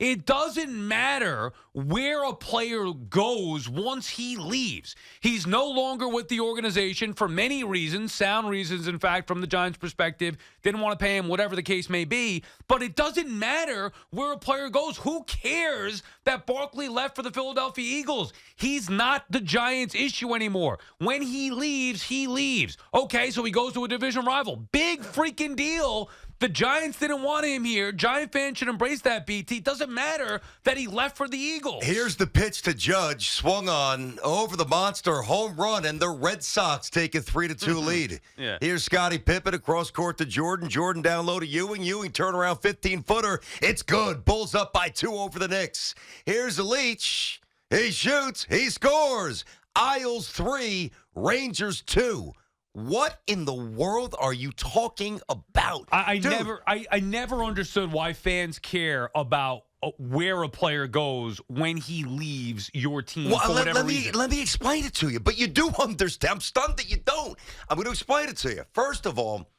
It doesn't matter where a player goes once he leaves. He's no longer with the organization for many reasons, sound reasons, in fact, from the Giants' perspective. Didn't want to pay him, whatever the case may be. But it doesn't matter where a player goes. Who cares that Barkley left for the Philadelphia Eagles? He's not the Giants' issue anymore. When he leaves, he leaves. Okay, so he goes to a division rival. Big freaking deal. The Giants didn't want him here. Giant fans should embrace that, BT. It doesn't matter that he left for the Eagles. Here's the pitch to Judge. Swung on over the monster, home run, and the Red Sox take a 3-2 lead. Yeah. Here's Scottie Pippen across court to Jordan. Jordan down low to Ewing. Ewing turnaround 15-footer. It's good. Bulls up by 2 over the Knicks. Here's the Leach. He shoots. He scores. Isles 3, Rangers 2. What in the world are you talking about? I never understood why fans care about where a player goes when he leaves your team for whatever reason. Let me explain it to you. But you do understand. I'm stunned that you don't. I'm going to explain it to you. First of all,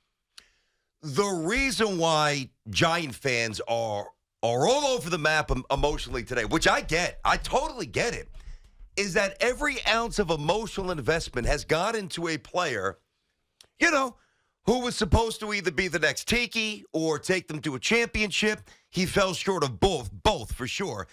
the reason why Giant fans are all over the map emotionally today, which I get, I totally get it, is that every ounce of emotional investment has gone into a player, you know, who was supposed to either be the next Tiki or take them to a championship. He fell short of both for sure.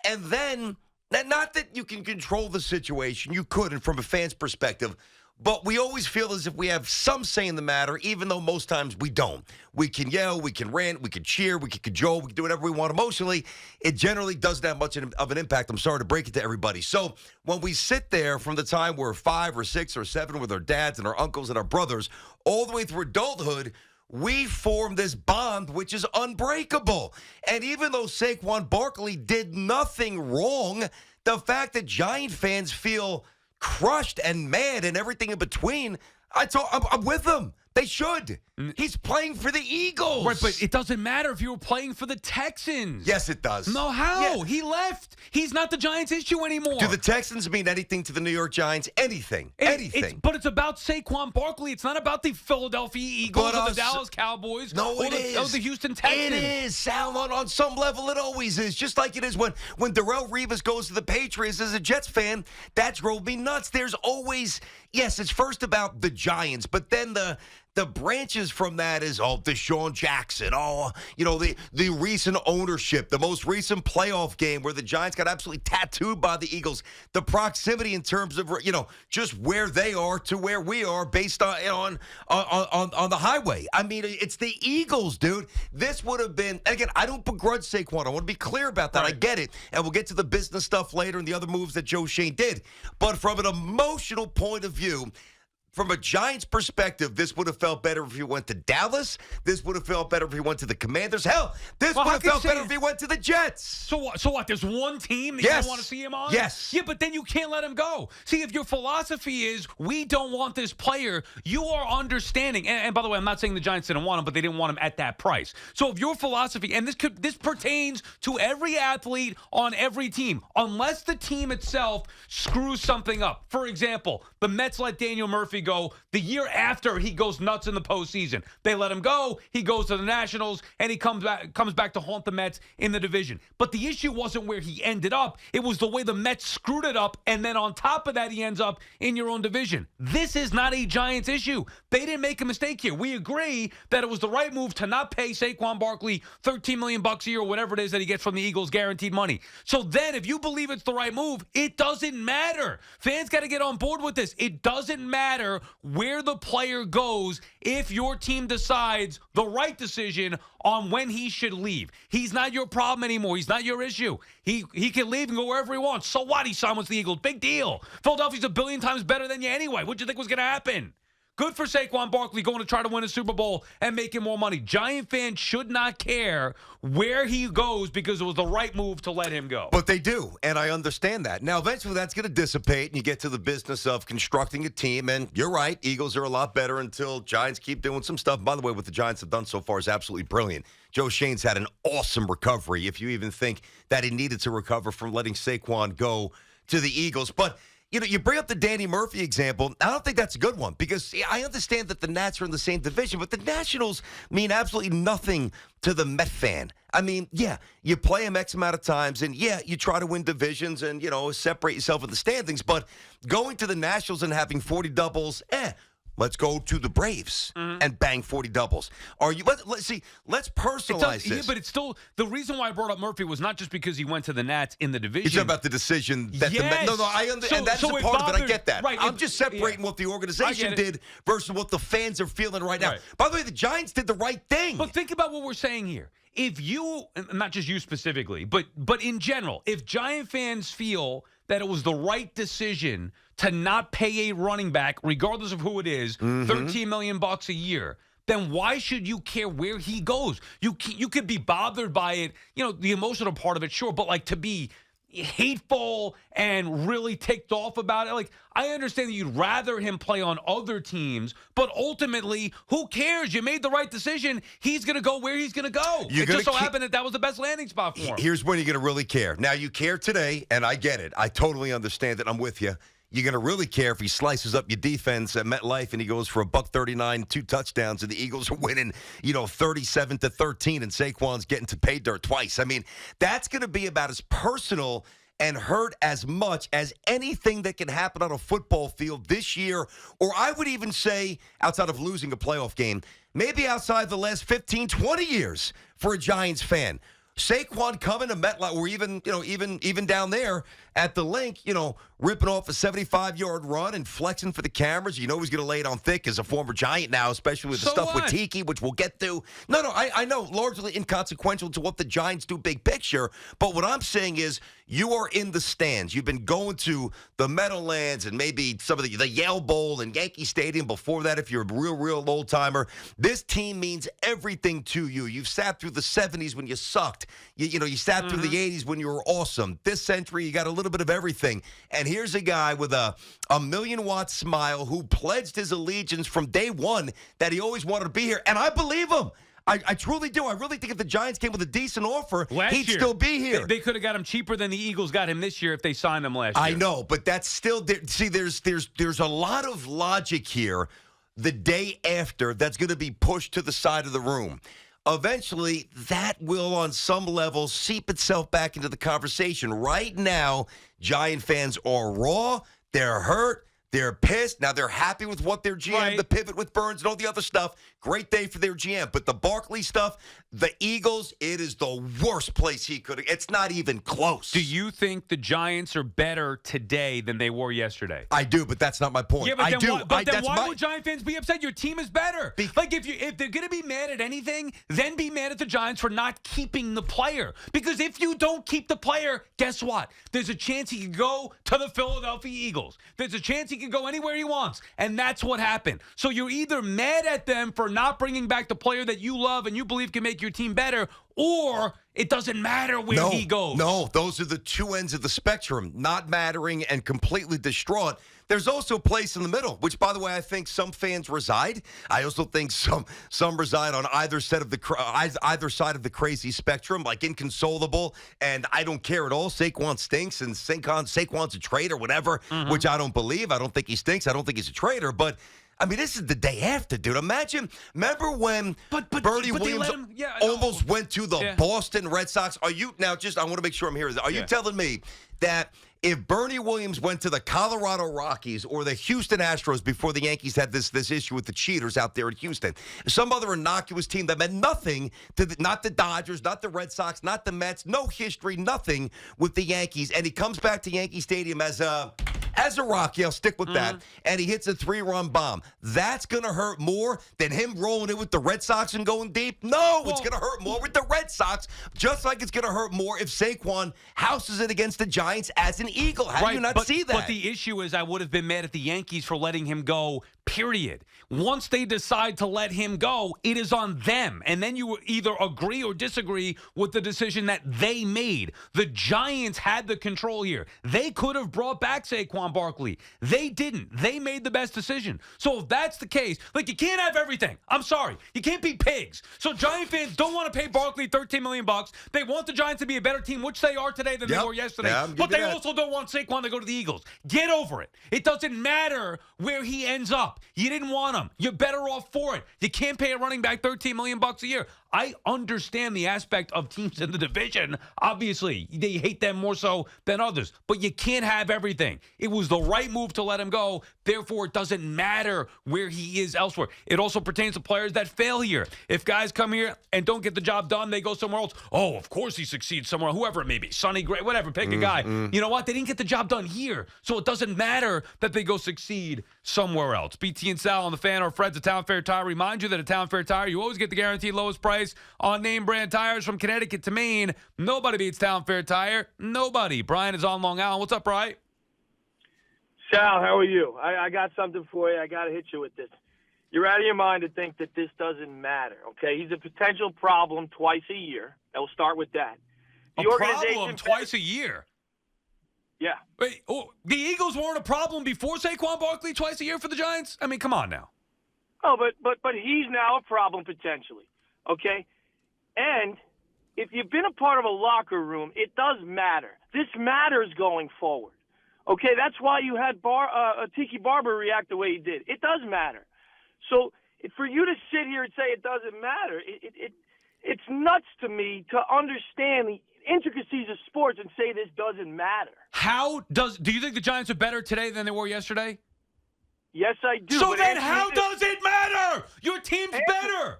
And then, not that you can control the situation, you couldn't from a fan's perspective, but we always feel as if we have some say in the matter, even though most times we don't. We can yell, we can rant, we can cheer, we can cajole, we can do whatever we want emotionally. It generally doesn't have much of an impact. I'm sorry to break it to everybody. So when we sit there from the time we're 5 or 6 or 7 with our dads and our uncles and our brothers, all the way through adulthood, we form this bond which is unbreakable. And even though Saquon Barkley did nothing wrong, the fact that Giant fans feel crushed and mad and everything in between, I'm with them. They should. He's playing for the Eagles. Right, but it doesn't matter if you were playing for the Texans. Yes, it does. No, how? Yeah. He left. He's not the Giants' issue anymore. Do the Texans mean anything to the New York Giants? Anything. Anything. But it's about Saquon Barkley. It's not about the Philadelphia Eagles or the Dallas Cowboys or the Houston Texans. It is, Sal. On some level, it always is. Just like it is when Darrelle Revis goes to the Patriots as a Jets fan. That drove me nuts. There's always, yes, it's first about the Giants, but then the branches from that is, Deshaun Jackson, the recent ownership, the most recent playoff game where the Giants got absolutely tattooed by the Eagles, the proximity in terms of, just where they are to where we are based on the highway. I mean, it's the Eagles, dude. This would have been, again, I don't begrudge Saquon. I want to be clear about that. Right. I get it. And we'll get to the business stuff later and the other moves that Joe Shane did. But from an emotional point of view, from a Giants perspective, this would have felt better if he went to Dallas. This would have felt better if he went to the Commanders. Hell, this would have felt better if he went to the Jets. So what? There's one team that you don't want to see him on? Yes. Yeah, but then you can't let him go. See, if your philosophy is we don't want this player, you are understanding. And by the way, I'm not saying the Giants didn't want him, but they didn't want him at that price. So if your philosophy, and this pertains to every athlete on every team, unless the team itself screws something up. For example, the Mets let Daniel Murphy go the year after he goes nuts in the postseason. They let him go. He goes to the Nationals, and he comes back to haunt the Mets in the division. But the issue wasn't where he ended up. It was the way the Mets screwed it up, and then on top of that, he ends up in your own division. This is not a Giants issue. They didn't make a mistake here. We agree that it was the right move to not pay Saquon Barkley $13 million a year or whatever it is that he gets from the Eagles guaranteed money. So then if you believe it's the right move, it doesn't matter. Fans got to get on board with this. It doesn't matter where the player goes if your team decides the right decision on when he should leave. He's not your problem anymore. He's not your issue. He can leave and go wherever he wants. So what? He signed with the Eagles. Big deal. Philadelphia's a billion times better than you anyway. What do you think was going to happen? Good for Saquon Barkley going to try to win a Super Bowl and making more money. Giant fans should not care where he goes because it was the right move to let him go. But they do, and I understand that. Now, eventually that's going to dissipate, and you get to the business of constructing a team, and you're right, Eagles are a lot better until Giants keep doing some stuff. By the way, what the Giants have done so far is absolutely brilliant. Joe Shane's had an awesome recovery, if you even think that he needed to recover from letting Saquon go to the Eagles. But you bring up the Danny Murphy example. I don't think that's a good one because I understand that the Nats are in the same division, but the Nationals mean absolutely nothing to the Met fan. I mean, yeah, you play them X amount of times, and yeah, you try to win divisions and, separate yourself in the standings, but going to the Nationals and having 40 doubles, let's go to the Braves and bang 40 doubles. Let's personalize this. Yeah, but it's still the reason why I brought up Murphy was not just because he went to the Nats in the division. It's about the decision that yes. and that's a part of it. I get that. Right, I'm just separating what the organization did versus what the fans are feeling right now. By the way, the Giants did the right thing. But think about what we're saying here. If you, not just you specifically, but in general, if Giant fans feel that it was the right decision to not pay a running back, regardless of who it is, $13 million a year, then why should you care where he goes? You could be bothered by it, the emotional part of it, sure, but to be hateful and really ticked off about it. I understand that you'd rather him play on other teams, but ultimately, who cares? You made the right decision. He's going to go where he's going to go. It just so happened that was the best landing spot for him. Here's when you're going to really care. Now, you care today, and I get it. I totally understand it. I'm with you. You're going to really care if he slices up your defense at MetLife and he goes for $139, 2 touchdowns, and the Eagles are winning, 37-13, and Saquon's getting to pay dirt twice. I mean, that's going to be about as personal and hurt as much as anything that can happen on a football field this year, or I would even say outside of losing a playoff game, maybe outside the last 15, 20 years for a Giants fan. Saquon coming to MetLife, or even down there at the link, ripping off a 75-yard run and flexing for the cameras. He's going to lay it on thick as a former Giant now, especially with the stuff with Tiki, which we'll get to. No, I know, largely inconsequential to what the Giants do big picture. But what I'm saying is you are in the stands. You've been going to the Meadowlands and maybe some of the Yale Bowl and Yankee Stadium before that if you're a real old-timer. This team means everything to you. You've sat through the 70s when you sucked. You sat through the 80s when you were awesome. This century, you got a little bit of everything. And here's a guy with a million-watt smile who pledged his allegiance from day one that he always wanted to be here. And I believe him. I truly do. I really think if the Giants came with a decent offer, he'd still be here. They could have got him cheaper than the Eagles got him this year if they signed him last year. I know, but that's still there. See, there's a lot of logic here the day after that's going to be pushed to the side of the room. Eventually, that will, on some level, seep itself back into the conversation. Right now, Giant fans are raw. They're hurt. They're pissed. Now, they're happy with what their GM, the pivot with Burns and all the other stuff. Great day for their GM. But the Barkley stuff, the Eagles, it is the worst place he could have. It's not even close. Do you think the Giants are better today than they were yesterday? I do, but that's not my point. Yeah, but I then do. Why would Giant fans be upset? Your team is better. If they're going to be mad at anything, then be mad at the Giants for not keeping the player. Because if you don't keep the player, guess what? There's a chance he could go to the Philadelphia Eagles. There's a chance he can go anywhere he wants. And that's what happened. So you're either mad at them for not bringing back the player that you love and you believe can make your team better, or it doesn't matter where he goes. No, those are the two ends of the spectrum, not mattering and completely distraught. There's also a place in the middle, which, by the way, I think some fans reside. I also think some reside on either side of the crazy spectrum, like inconsolable, and I don't care at all. Saquon stinks, and Saquon's a traitor, whatever, which I don't believe. I don't think he stinks. I don't think he's a traitor, but I mean, this is the day after, dude. Remember when Bernie Williams almost went to the Boston Red Sox? Are you now? I want to make sure I'm hearing this. Are you telling me that if Bernie Williams went to the Colorado Rockies or the Houston Astros before the Yankees had this issue with the cheaters out there in Houston, some other innocuous team that meant nothing to not the Dodgers, not the Red Sox, not the Mets, no history, nothing with the Yankees, and he comes back to Yankee Stadium as a Rocky, I'll stick with that, and he hits a 3-run bomb. That's going to hurt more than him rolling it with the Red Sox and going deep? No, it's going to hurt more with the Red Sox, just like it's going to hurt more if Saquon houses it against the Giants as an Eagle. How do you not see that? But the issue is I would have been mad at the Yankees for letting him go period. Once they decide to let him go, it is on them. And then you either agree or disagree with the decision that they made. The Giants had the control here. They could have brought back Saquon Barkley. They didn't. They made the best decision. So if that's the case, like, you can't have everything. I'm sorry. You can't be pigs. So Giant fans don't want to pay Barkley $13 million. They want the Giants to be a better team, which they are today than they were yesterday. Yeah, but they also don't want Saquon to go to the Eagles. Get over it. It doesn't matter where he ends up. You didn't want him. You're better off for it. You can't pay a running back $13 million a year. I understand the aspect of teams in the division. Obviously, they hate them more so than others. But you can't have everything. It was the right move to let him go. Therefore, it doesn't matter where he is elsewhere. It also pertains to players that fail here. If guys come here and don't get the job done, they go somewhere else. Oh, of course he succeeds somewhere, whoever it may be. Sonny Gray, whatever, pick a guy. You know what? They didn't get the job done here. So it doesn't matter that they go succeed somewhere else. BT and Sal on the Fan or Fred's at Town Fair Tire. Remind you that at Town Fair Tire, you always get the guaranteed lowest price on name brand tires from Connecticut to Maine. Nobody beats Town Fair Tire. Nobody. Brian is on Long Island. What's up, Brian? Sal, how are you? I got something for you. I got to hit you with this. You're out of your mind to think that this doesn't matter, okay? He's a potential problem twice a year. I will start with that. A problem twice a year? Yeah. Wait, the Eagles weren't a problem before Saquon Barkley twice a year for the Giants? I mean, come on now. Oh, but he's now a problem potentially, okay? And if you've been a part of a locker room, it does matter. This matters going forward, okay? That's why you had Tiki Barber react the way he did. It does matter. So for you to sit here and say it doesn't matter, it's nuts to me to understand the intricacies of sports and say this doesn't matter. Do you think the Giants are better today than they were yesterday? Yes, I do. So then how does it matter? Your team's better.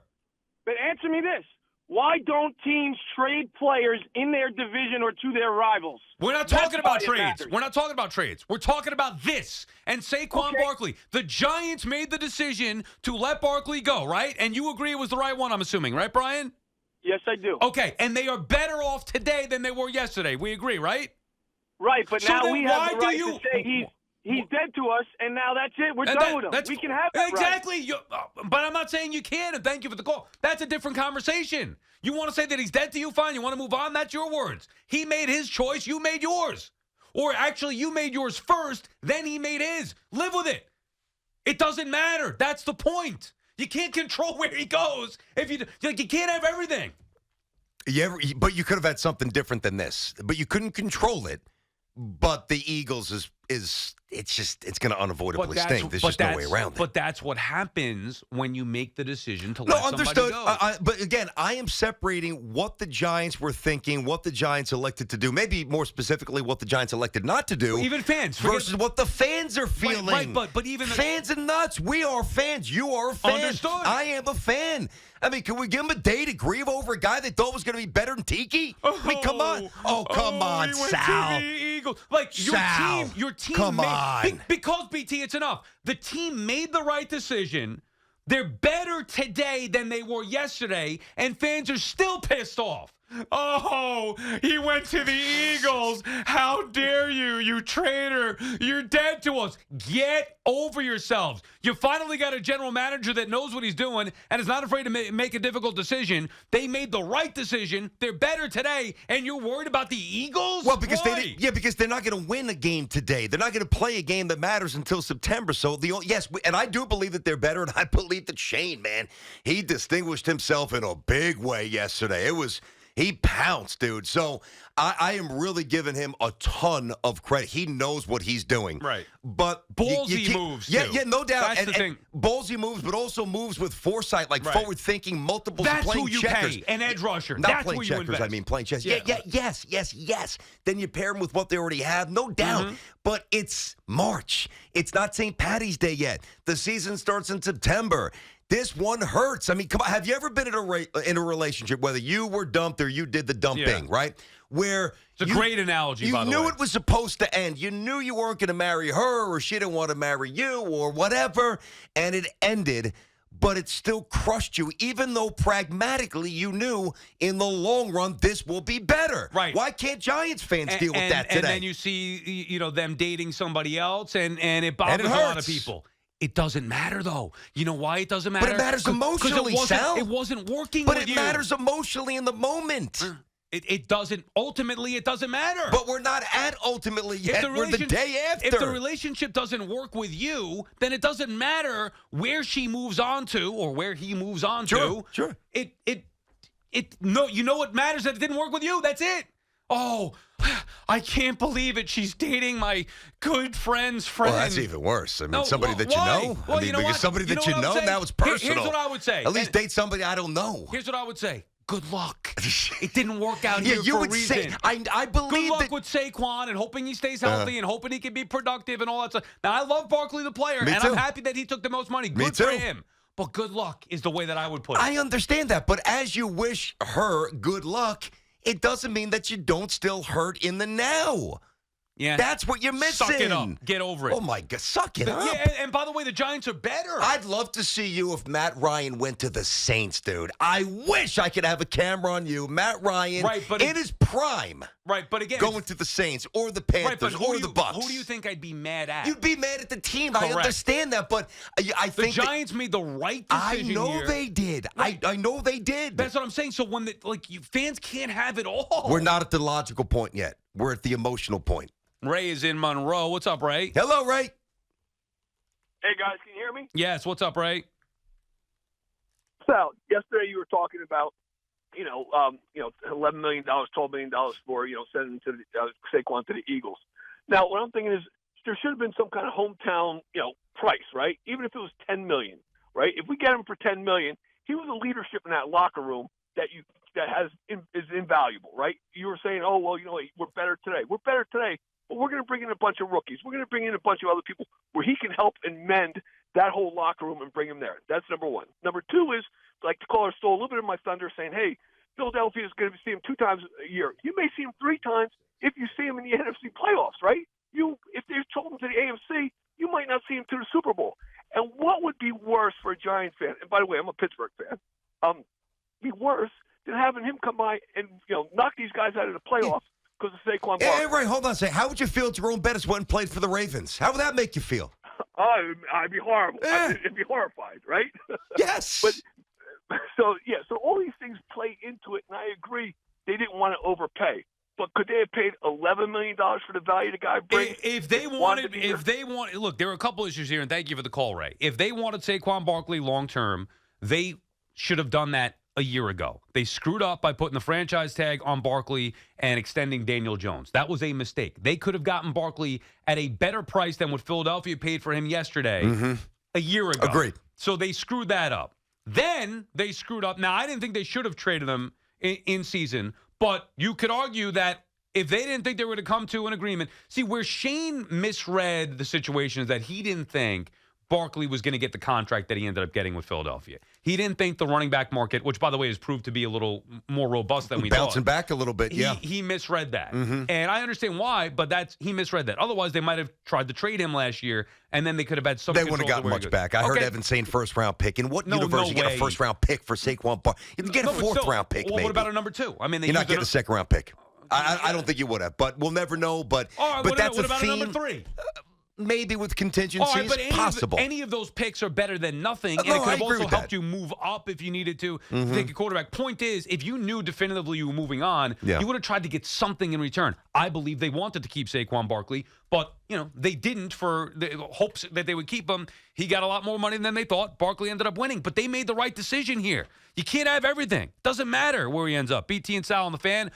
But answer me this. Why don't teams trade players in their division or to their rivals? We're not talking about trades. We're not talking about trades. We're talking about this and Saquon Barkley. The Giants made the decision to let Barkley go, right? And you agree it was the right one, I'm assuming, right, Brian? Yes, I do. Okay, and they are better off today than they were yesterday. We agree, right? Right, but now we have the right to say he's dead to us, and now that's it. We're done with him. We can have that exactly. Right. But I'm not saying you can, and thank you for the call. That's a different conversation. You want to say that he's dead to you, fine. You want to move on, that's your words. He made his choice, you made yours. Or actually, you made yours first, then he made his. Live with it. It doesn't matter. That's the point. You can't control where he goes. You can't have everything. But you could have had something different than this. But you couldn't control it. But the Eagles it's going to unavoidably stink. There's just no way around it. But that's what happens when you make the decision to let somebody understood. go. But again, I am separating what the Giants were thinking, what the Giants elected to do, maybe more specifically what the Giants elected not to do. Even fans. Versus what the fans are feeling. Right, but even fans and nuts. We are fans. You are a fan. Understood. I am a fan. I mean, can we give him a day to grieve over a guy that thought was going to be better than Tiki? I mean, come on. Come on, Sal. Like, Sal, your team come made, on. Because, BT, it's enough. The team made the right decision. They're better today than they were yesterday, and fans are still pissed off. Oh, he went to the Eagles. How dare you, you traitor. You're dead to us. Get over yourselves. You finally got a general manager that knows what he's doing and is not afraid to make a difficult decision. They made the right decision. They're better today, and you're worried about the Eagles? Well, because because they're not going to win a game today. They're not going to play a game that matters until September. So and I do believe that they're better, and I believe that Shane, man, he distinguished himself in a big way yesterday. He pounced, dude. So I am really giving him a ton of credit. He knows what he's doing. Right. But ballsy moves, Yeah, too. yeah, no doubt. That's the thing. Ballsy moves, but also moves with foresight, like forward-thinking, multiple That's playing who you checkers. pay, an edge rusher. Not That's playing where checkers, you invest. I mean playing chess. Yeah. Yes. Then you pair them with what they already have, no doubt. But it's March. It's not St. Patty's Day yet. The season starts in September. This one hurts. I mean, come on. Have you ever been in a relationship, whether you were dumped or you did the dumping, right? Where it's a great analogy, by the way. You knew it was supposed to end. You knew you weren't going to marry her or she didn't want to marry you or whatever, and it ended, but it still crushed you, even though pragmatically you knew in the long run this will be better. Right. Why can't Giants fans deal with that today? And then you see, them dating somebody else, and it bothers a lot of people. It doesn't matter, though. You know why it doesn't matter? But it matters emotionally, Sal. It wasn't working But with it matters emotionally in the moment. It doesn't. Ultimately, it doesn't matter. But we're not at ultimately yet. We're the day after. If the relationship doesn't work with you, then it doesn't matter where she moves on to or where he moves on to. Sure. No, you know what matters? That it didn't work with you. That's it. Oh, I can't believe it. She's dating my good friend's friend. Well, that's even worse. I mean, No, somebody that you why? know. Well, I mean, you know because what? somebody that you what I'm know, saying? now it's personal. Here's what I would say. At least date somebody I don't know. Here's what I would say. Good luck. It didn't work out Yeah, here you for would a reason. say. I believe Good luck that. with Saquon and hoping he stays healthy and hoping he can be productive and all that stuff. Now, I love Barkley, the player, Me and too. I'm happy that he took the most money. Good too. for him. But good luck is the way that I would put it. I understand that, but as you wish her good luck, it doesn't mean that you don't still hurt in the now. Yeah. That's what you're missing. Suck it up. Get over it. Oh, my God. Suck it up. Yeah, and by the way, the Giants are better. I'd love to see you if Matt Ryan went to the Saints, dude. I wish I could have a camera on you, Matt Ryan, in his prime. Right, but again, going to the Saints or the Panthers or the Bucks. Who do you think I'd be mad at? You'd be mad at the team. Correct. I understand that, but I think the Giants made the right decision. I know here. they did. Right. I know they did. That's what I'm saying. So when fans can't have it all. We're not at the logical point yet. We're at the emotional point. Ray is in Monroe. What's up, Ray? Hello, Ray. Hey guys, can you hear me? Yes. What's up, Ray? Sal, yesterday you were talking about, $11 million, $12 million for, sending to Saquon to the Eagles. Now, what I'm thinking is there should have been some kind of hometown, price, right? Even if it was $10 million, right? If we get him for $10 million, he was a leadership in that locker room that is invaluable, right? You were saying, oh, well, we're better today. We're better today, but we're going to bring in a bunch of rookies. We're going to bring in a bunch of other people where he can help and mend that whole locker room and bring him there. That's number one. Number two is, like the caller stole a little bit of my thunder saying, hey, Philadelphia is going to see him 2 times a year. You may see him 3 times if you see him in the NFC playoffs, right? If they told him to the AFC, you might not see him to the Super Bowl. And what would be worse for a Giants fan? And by the way, I'm a Pittsburgh fan. Be worse than having him come by and knock these guys out of the playoffs because of Saquon Barkley. Hey, Ray, hold on a second. How would you feel if Jerome Bettis went and played for the Ravens? How would that make you feel? I'd be horrible. I'd be horrified, right? Yes. So all these things play into it, and I agree they didn't want to overpay. But could they have paid $11 million for the value the guy brings? If they wanted, look, there are a couple issues here, and thank you for the call, Ray. If they wanted Saquon Barkley long term, they should have done that a year ago. They screwed up by putting the franchise tag on Barkley and extending Daniel Jones. That was a mistake. They could have gotten Barkley at a better price than what Philadelphia paid for him yesterday a year ago. Agreed. So they screwed that up. Then they screwed up. Now, I didn't think they should have traded him in season, but you could argue that if they didn't think they were going to come to an agreement. See, where Shane misread the situation is that he didn't think Barkley was going to get the contract that he ended up getting with Philadelphia. He didn't think the running back market, which, by the way, has proved to be a little more robust than we thought. Bouncing back a little bit, yeah. He misread that. And I understand why, but he misread that. Otherwise, they might have tried to trade him last year, and then they could have had some They wouldn't have got much back. I heard Evan saying first-round pick. In what universe you get a first-round pick for Saquon Barkley? You can get a fourth-round pick, well, maybe. What about a number 2? I mean, you're not getting a second-round pick. I don't think you would have, but we'll never know. But that's what a about theme. A number 3? Maybe with contingencies, all right, but possible. Any of those picks are better than nothing, and it could have also helped you move up if you needed to take a quarterback. Point is, if you knew definitively you were moving on, you would have tried to get something in return. I believe they wanted to keep Saquon Barkley, but they didn't for the hopes that they would keep him. He got a lot more money than they thought. Barkley ended up winning, but they made the right decision here. You can't have everything. Doesn't matter where he ends up. BT and Sal on the Fan.